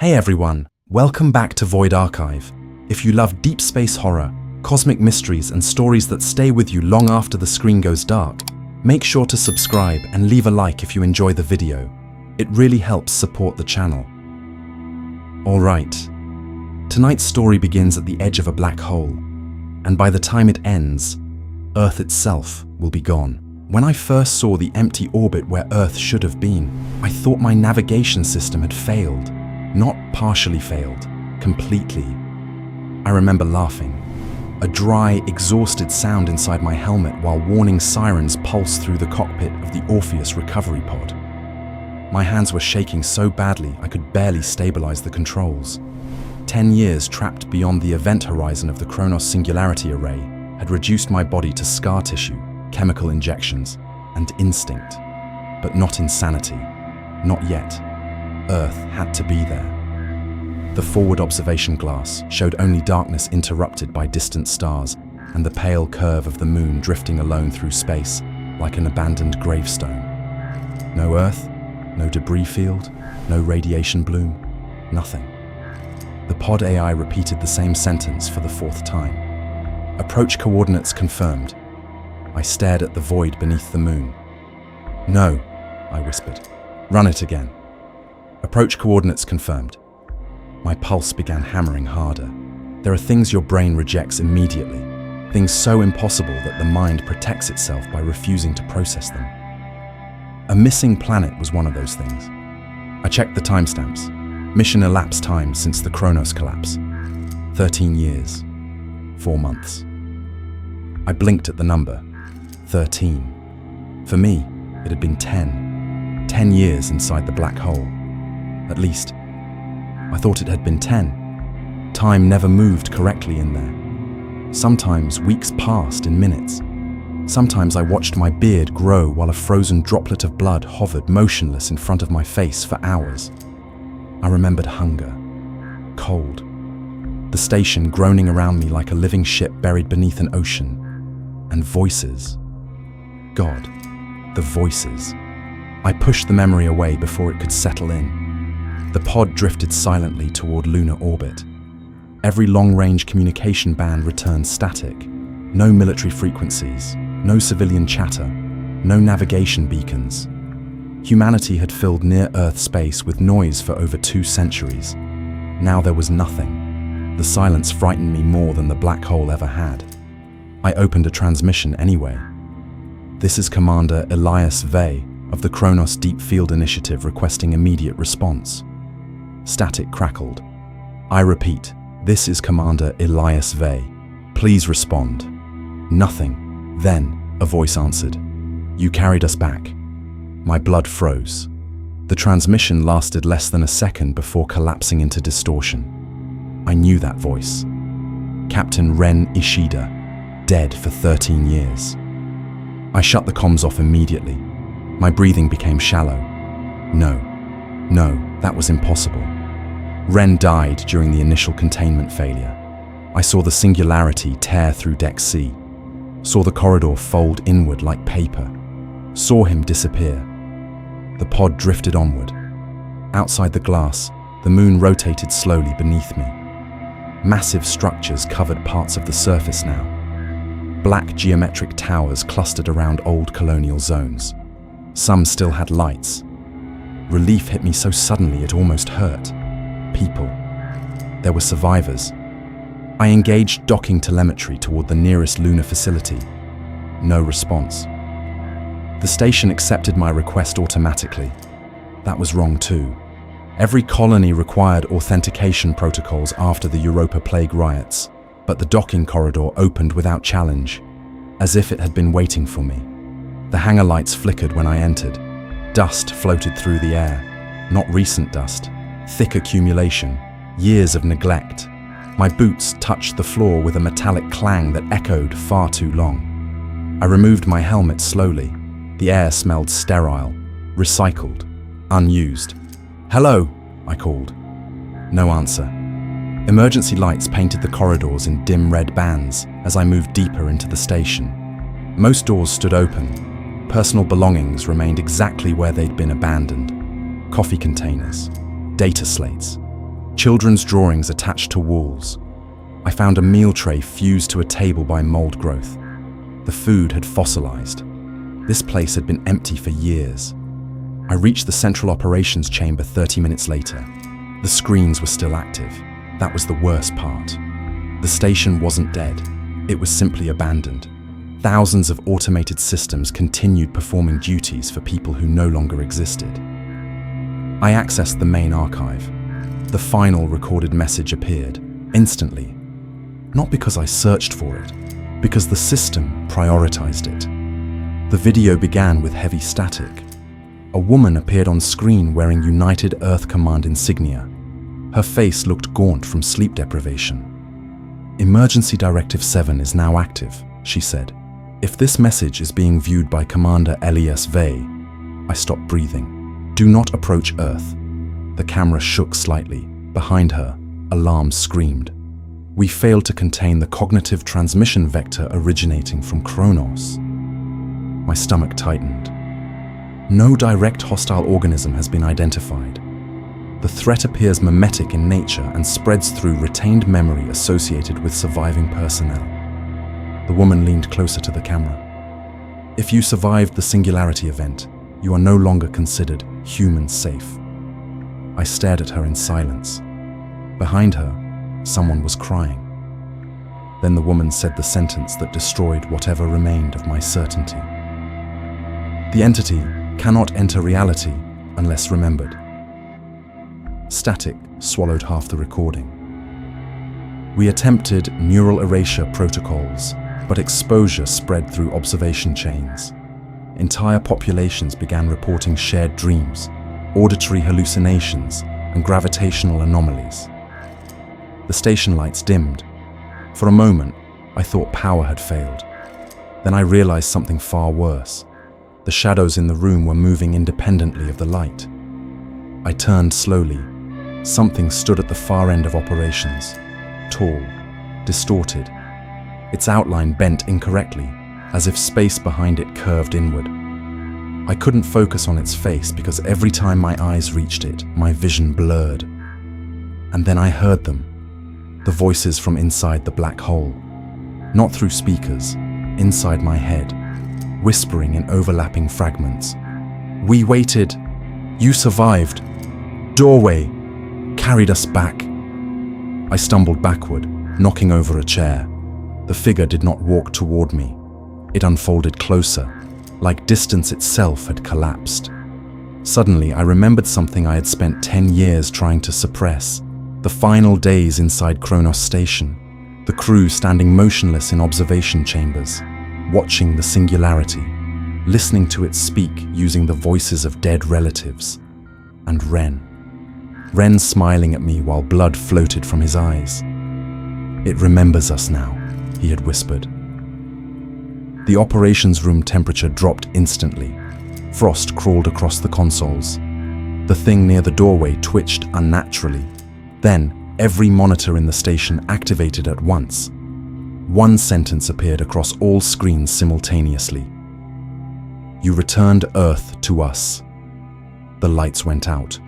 Hey everyone, welcome back to Void Archive. If you love deep space horror, cosmic mysteries and stories that stay with you long after the screen goes dark, make sure to subscribe and leave a like if you enjoy the video. It really helps support the channel. Alright, tonight's story begins at the edge of a black hole, and by the time it ends, Earth itself will be gone. When I first saw the empty orbit where Earth should have been, I thought my navigation system had failed. Not partially failed, completely. I remember laughing. A dry, exhausted sound inside my helmet while warning sirens pulsed through the cockpit of the Orpheus recovery pod. My hands were shaking so badly I could barely stabilize the controls. 10 years trapped beyond the event horizon of the Kronos Singularity Array had reduced my body to scar tissue, chemical injections, and instinct. But not insanity. Not yet. Earth had to be there. The forward observation glass showed only darkness interrupted by distant stars and the pale curve of the moon drifting alone through space like an abandoned gravestone. No Earth, no debris field, no radiation bloom, nothing. The pod AI repeated the same sentence for the fourth time. Approach coordinates confirmed. I stared at the void beneath the moon. No, I whispered. Run it again. Approach coordinates confirmed. My pulse began hammering harder. There are things your brain rejects immediately, things so impossible that the mind protects itself by refusing to process them. A missing planet was one of those things. I checked the timestamps. Mission elapsed time since the Kronos collapse. 13 years. 4 months. I blinked at the number. 13. For me, it had been 10. 10 years inside the black hole. At least, I thought it had been 10. Time never moved correctly in there. Sometimes weeks passed in minutes. Sometimes I watched my beard grow while a frozen droplet of blood hovered motionless in front of my face for hours. I remembered hunger, cold, the station groaning around me like a living ship buried beneath an ocean, and voices. God, the voices. I pushed the memory away before it could settle in. The pod drifted silently toward lunar orbit. Every long-range communication band returned static. No military frequencies, no civilian chatter, no navigation beacons. Humanity had filled near-Earth space with noise for over 2 centuries. Now there was nothing. The silence frightened me more than the black hole ever had. I opened a transmission anyway. This is Commander Elias Vey of the Kronos Deep Field Initiative requesting immediate response. Static crackled. I repeat, this is Commander Elias Vey. Please respond. Nothing. Then, a voice answered. You carried us back. My blood froze. The transmission lasted less than a second before collapsing into distortion. I knew that voice. Captain Ren Ishida, dead for 13 years. I shut the comms off immediately. My breathing became shallow. No, that was impossible. Ren died during the initial containment failure. I saw the singularity tear through Deck C. Saw the corridor fold inward like paper. Saw him disappear. The pod drifted onward. Outside the glass, the moon rotated slowly beneath me. Massive structures covered parts of the surface now. Black geometric towers clustered around old colonial zones. Some still had lights. Relief hit me so suddenly it almost hurt. People. There were survivors. I engaged docking telemetry toward the nearest lunar facility. No response. The station accepted my request automatically. That was wrong too. Every colony required authentication protocols after the Europa Plague riots, but the docking corridor opened without challenge, as if it had been waiting for me. The hangar lights flickered when I entered. Dust floated through the air. Not recent dust. Thick accumulation. Years of neglect. My boots touched the floor with a metallic clang that echoed far too long. I removed my helmet slowly. The air smelled sterile, recycled, unused. Hello, I called. No answer. Emergency lights painted the corridors in dim red bands as I moved deeper into the station. Most doors stood open. Personal belongings remained exactly where they'd been abandoned. Coffee containers, data slates, children's drawings attached to walls. I found a meal tray fused to a table by mold growth. The food had fossilized. This place had been empty for years. I reached the central operations chamber 30 minutes later. The screens were still active. That was the worst part. The station wasn't dead. It was simply abandoned. Thousands of automated systems continued performing duties for people who no longer existed. I accessed the main archive. The final recorded message appeared, instantly. Not because I searched for it, because the system prioritized it. The video began with heavy static. A woman appeared on screen wearing United Earth Command insignia. Her face looked gaunt from sleep deprivation. "Emergency Directive 7 is now active," she said. "If this message is being viewed by Commander Elias Vey," I stopped breathing. "Do not approach Earth." The camera shook slightly. Behind her, alarms screamed. "We failed to contain the cognitive transmission vector originating from Kronos." My stomach tightened. No direct hostile organism has been identified. The threat appears mimetic in nature and spreads through retained memory associated with surviving personnel. The woman leaned closer to the camera. "If you survived the singularity event, you are no longer considered human safe." I stared at her in silence. Behind her, someone was crying. Then the woman said the sentence that destroyed whatever remained of my certainty. "The entity cannot enter reality unless remembered." Static swallowed half the recording. "We attempted neural erasure protocols, but exposure spread through observation chains. Entire populations began reporting shared dreams, auditory hallucinations, and gravitational anomalies. The station lights dimmed. For a moment, I thought power had failed. Then I realized something far worse. The shadows in the room were moving independently of the light. I turned slowly. Something stood at the far end of operations, tall, distorted. Its outline bent incorrectly, as if space behind it curved inward. I couldn't focus on its face because every time my eyes reached it, my vision blurred. And then I heard them, the voices from inside the black hole. Not through speakers, inside my head, whispering in overlapping fragments. "We waited. You survived. Doorway carried us back." I stumbled backward, knocking over a chair. The figure did not walk toward me. It unfolded closer, like distance itself had collapsed. Suddenly, I remembered something I had spent 10 years trying to suppress. The final days inside Kronos Station. The crew standing motionless in observation chambers, watching the singularity, listening to it speak using the voices of dead relatives. And Ren smiling at me while blood floated from his eyes. "It remembers us now," he had whispered. The operations room temperature dropped instantly. Frost crawled across the consoles. The thing near the doorway twitched unnaturally. Then, every monitor in the station activated at once. One sentence appeared across all screens simultaneously. "You returned Earth to us." The lights went out.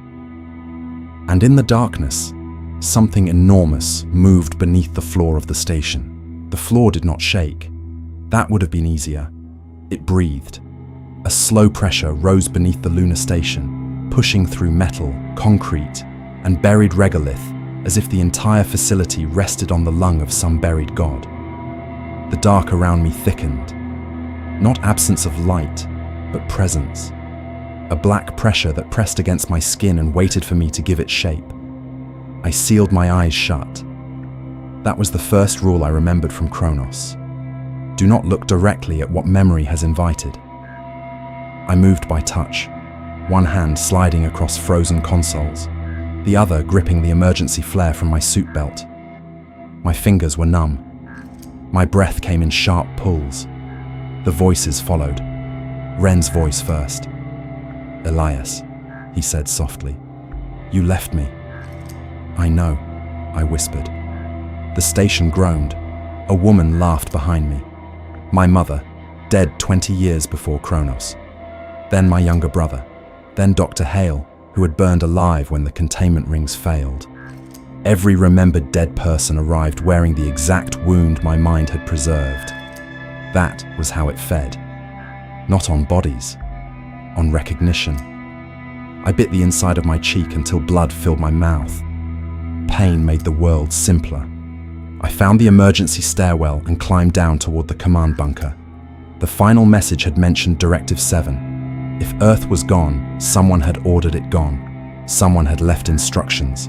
And in the darkness, something enormous moved beneath the floor of the station. The floor did not shake. That would have been easier. It breathed. A slow pressure rose beneath the lunar station, pushing through metal, concrete, and buried regolith as if the entire facility rested on the lung of some buried god. The dark around me thickened. Not absence of light, but presence. A black pressure that pressed against my skin and waited for me to give it shape. I sealed my eyes shut. That was the first rule I remembered from Kronos. Do not look directly at what memory has invited. I moved by touch, one hand sliding across frozen consoles, the other gripping the emergency flare from my suit belt. My fingers were numb. My breath came in sharp pulls. The voices followed. Ren's voice first. "Elias," he said softly, "you left me." "I know," I whispered. The station groaned. A woman laughed behind me. My mother, dead 20 years before Kronos. Then my younger brother. Then Dr. Hale, who had burned alive when the containment rings failed. Every remembered dead person arrived wearing the exact wound my mind had preserved. That was how it fed. Not on bodies, on recognition. I bit the inside of my cheek until blood filled my mouth. Pain made the world simpler. I found the emergency stairwell and climbed down toward the command bunker. The final message had mentioned Directive 7. If Earth was gone, someone had ordered it gone. Someone had left instructions.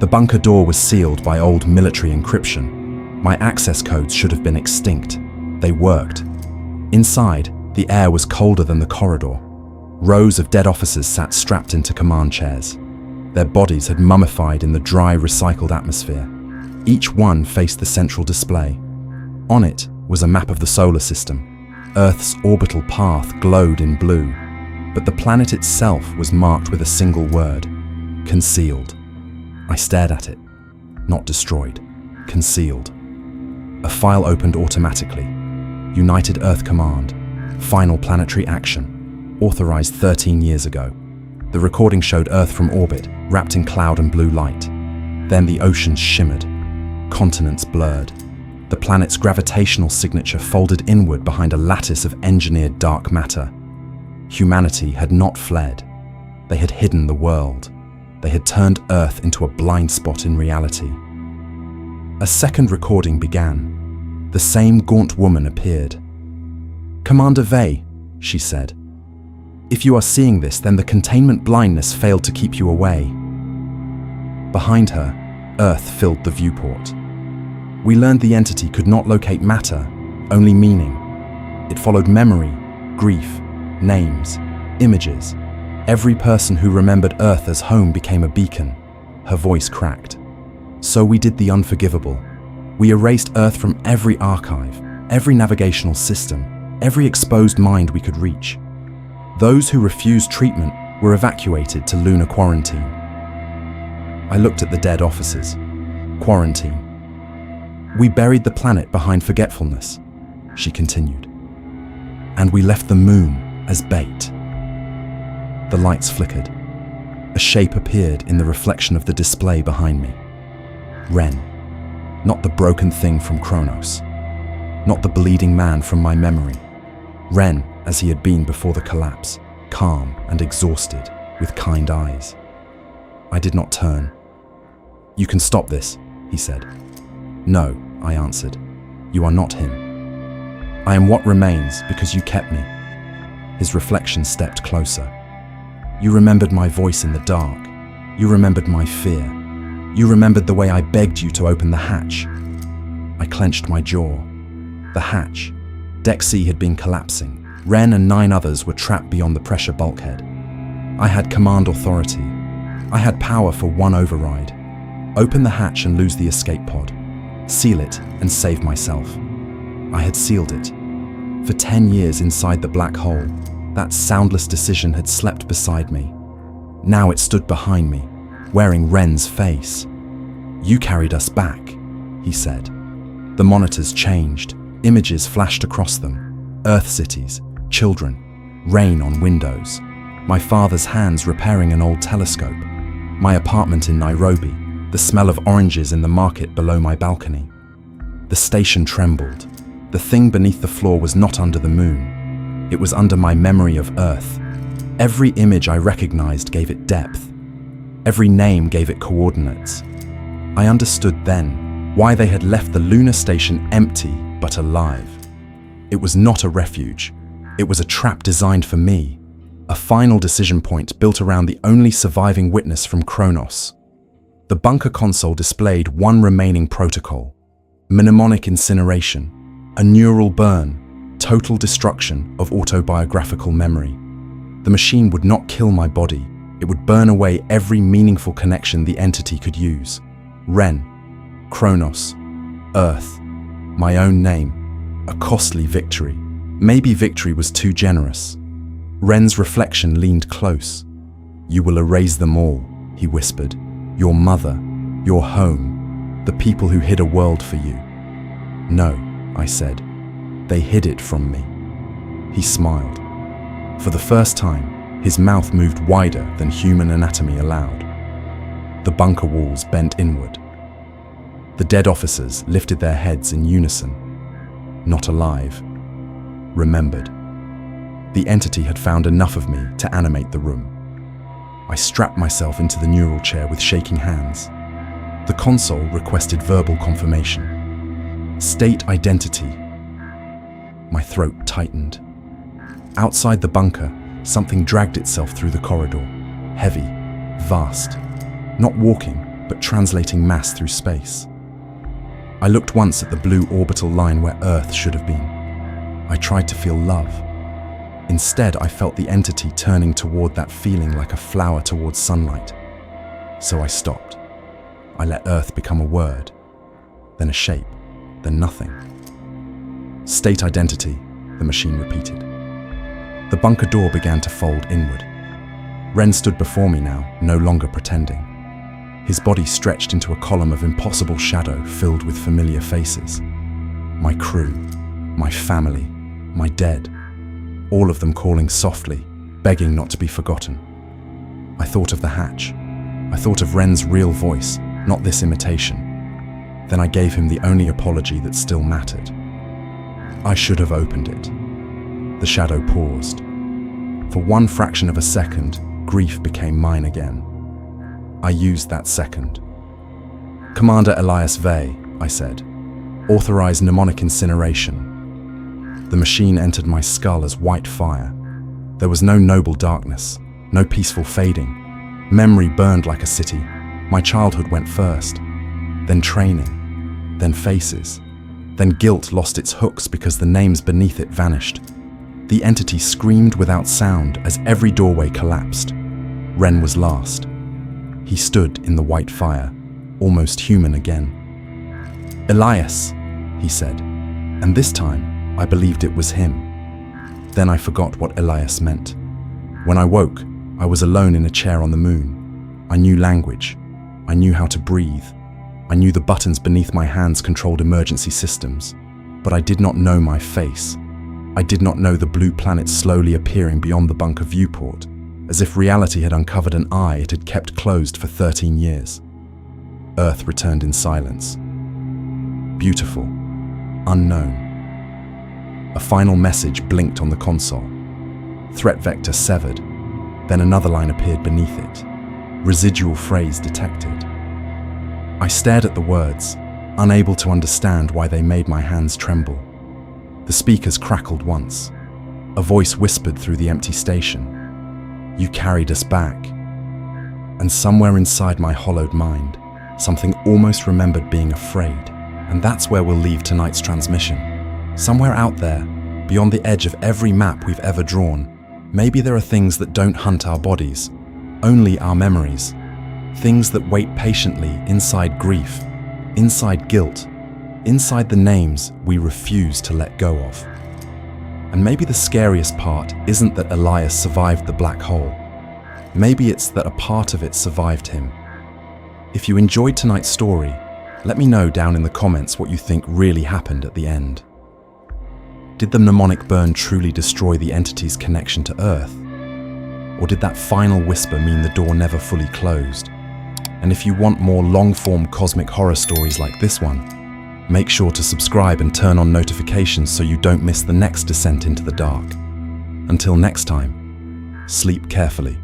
The bunker door was sealed by old military encryption. My access codes should have been extinct. They worked. Inside, the air was colder than the corridor. Rows of dead officers sat strapped into command chairs. Their bodies had mummified in the dry, recycled atmosphere. Each one faced the central display. On it was a map of the solar system. Earth's orbital path glowed in blue, but the planet itself was marked with a single word: concealed. I stared at it. Not destroyed. Concealed. A file opened automatically. United Earth Command. Final planetary action. Authorized 13 years ago. The recording showed Earth from orbit, wrapped in cloud and blue light. Then the oceans shimmered. Continents blurred. The planet's gravitational signature folded inward behind a lattice of engineered dark matter. Humanity had not fled. They had hidden the world. They had turned Earth into a blind spot in reality. A second recording began. The same gaunt woman appeared. "Commander Vey," she said. "If you are seeing this, then the containment blindness failed to keep you away." Behind her, Earth filled the viewport. We learned the entity could not locate matter, only meaning. It followed memory, grief, names, images. Every person who remembered Earth as home became a beacon. Her voice cracked. So we did the unforgivable. We erased Earth from every archive, every navigational system, every exposed mind we could reach. Those who refused treatment were evacuated to lunar quarantine. I looked at the dead officers. Quarantine. We buried the planet behind forgetfulness, she continued. And we left the moon as bait. The lights flickered. A shape appeared in the reflection of the display behind me. Ren. Not the broken thing from Kronos. Not the bleeding man from my memory. Ren, as he had been before the collapse, calm and exhausted, with kind eyes. I did not turn. "You can stop this," he said. "No," I answered. "You are not him. I am what remains because you kept me." His reflection stepped closer. "You remembered my voice in the dark. You remembered my fear. You remembered the way I begged you to open the hatch." I clenched my jaw. The hatch. Deck C had been collapsing. Ren and 9 others were trapped beyond the pressure bulkhead. I had command authority. I had power for one override. Open the hatch and lose the escape pod. Seal it and save myself. I had sealed it. For 10 years inside the black hole, that soundless decision had slept beside me. Now it stood behind me, wearing Ren's face. "You carried us back," he said. The monitors changed. Images flashed across them. Earth cities, children, rain on windows. My father's hands repairing an old telescope. My apartment in Nairobi, the smell of oranges in the market below my balcony. The station trembled. The thing beneath the floor was not under the moon. It was under my memory of Earth. Every image I recognized gave it depth. Every name gave it coordinates. I understood then why they had left the lunar station empty but alive. It was not a refuge. It was a trap designed for me. A final decision point built around the only surviving witness from Kronos. The bunker console displayed one remaining protocol: mnemonic incineration, a neural burn, total destruction of autobiographical memory. The machine would not kill my body. It would burn away every meaningful connection the entity could use. Ren, Kronos, Earth, my own name. A costly victory. Maybe victory was too generous. Ren's reflection leaned close. "You will erase them all," he whispered. "Your mother, your home, the people who hid a world for you." "No," I said. "They hid it from me." He smiled. For the first time, his mouth moved wider than human anatomy allowed. The bunker walls bent inward. The dead officers lifted their heads in unison. Not alive. Remembered. The entity had found enough of me to animate the room. I strapped myself into the neural chair with shaking hands. The console requested verbal confirmation. State identity. My throat tightened. Outside the bunker, something dragged itself through the corridor. Heavy, vast. Not walking, but translating mass through space. I looked once at the blue orbital line where Earth should have been. I tried to feel love. Instead, I felt the entity turning toward that feeling like a flower towards sunlight. So I stopped. I let Earth become a word, then a shape, then nothing. State identity, the machine repeated. The bunker door began to fold inward. Ren stood before me now, no longer pretending. His body stretched into a column of impossible shadow filled with familiar faces. My crew, my family, my dead. All of them calling softly, begging not to be forgotten. I thought of the hatch. I thought of Ren's real voice, not this imitation. Then I gave him the only apology that still mattered. I should have opened it. The shadow paused. For one fraction of a second, grief became mine again. I used that second. Commander Elias Vey, I said. Authorize mnemonic incineration. The machine entered my skull as white fire. There was no noble darkness, no peaceful fading. Memory burned like a city. My childhood went first, then training, then faces. Then guilt lost its hooks because the names beneath it vanished. The entity screamed without sound as every doorway collapsed. Ren was last. He stood in the white fire, almost human again. Elias, he said, and this time I believed it was him. Then I forgot what Elias meant. When I woke, I was alone in a chair on the moon. I knew language. I knew how to breathe. I knew the buttons beneath my hands controlled emergency systems, but I did not know my face. I did not know the blue planet slowly appearing beyond the bunker viewport, as if reality had uncovered an eye it had kept closed for 13 years. Earth returned in silence. Beautiful, unknown. A final message blinked on the console. Threat vector severed. Then another line appeared beneath it. Residual phrase detected. I stared at the words, unable to understand why they made my hands tremble. The speakers crackled once. A voice whispered through the empty station. You carried us back. And somewhere inside my hollowed mind, something almost remembered being afraid. And that's where we'll leave tonight's transmission. Somewhere out there, beyond the edge of every map we've ever drawn, maybe there are things that don't hunt our bodies, only our memories. Things that wait patiently inside grief, inside guilt, inside the names we refuse to let go of. And maybe the scariest part isn't that Elias survived the black hole. Maybe it's that a part of it survived him. If you enjoyed tonight's story, let me know down in the comments what you think really happened at the end. Did the mnemonic burn truly destroy the entity's connection to Earth? Or did that final whisper mean the door never fully closed? And if you want more long-form cosmic horror stories like this one, make sure to subscribe and turn on notifications so you don't miss the next descent into the dark. Until next time, sleep carefully.